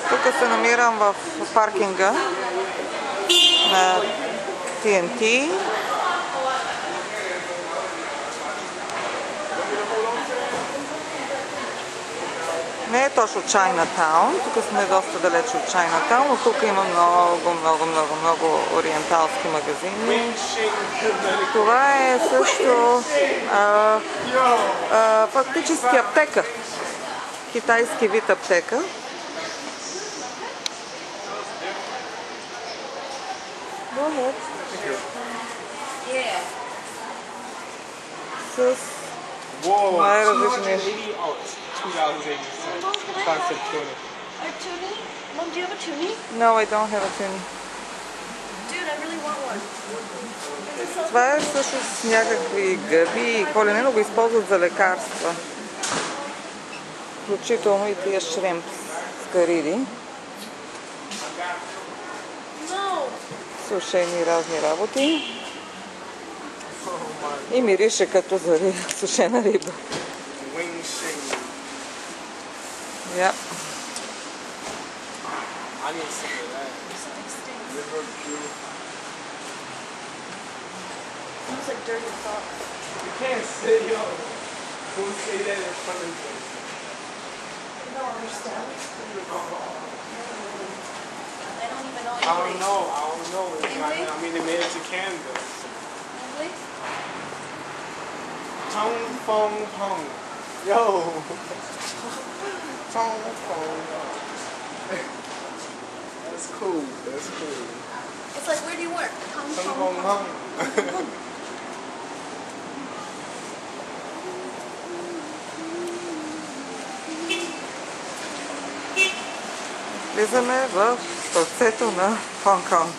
Тук се намирам в паркинга на TNT. Не е точно Чайнатаун, тук сме доста далеч от Чайнатаун, но тук има много ориенталски магазини. Това е също фактически аптека, китайски вид аптека. С най-различни. Mom, do you have a toonie? No, I don't have a toonie. Dude, I really want one. Това е всъщност някакви гъби и колене, но го използват за лекарства. Включително и тия шремп с кариди. Сушени разни работи. И мирише като за сушена риба. Yeah. I need some of that. Liver cube. Looks like dirty socks. You can't say, yo. Don't say that in front of me. I don't understand. I don't even know I English. don't know. I mean, they made it to Canada. English? Tong Fong Hong. Yo. Tong Fong Hong. That's cool. That's cool. It's like, where do you work? Tong Fong Hong. Влизаме в сърцето на Хонг Конг.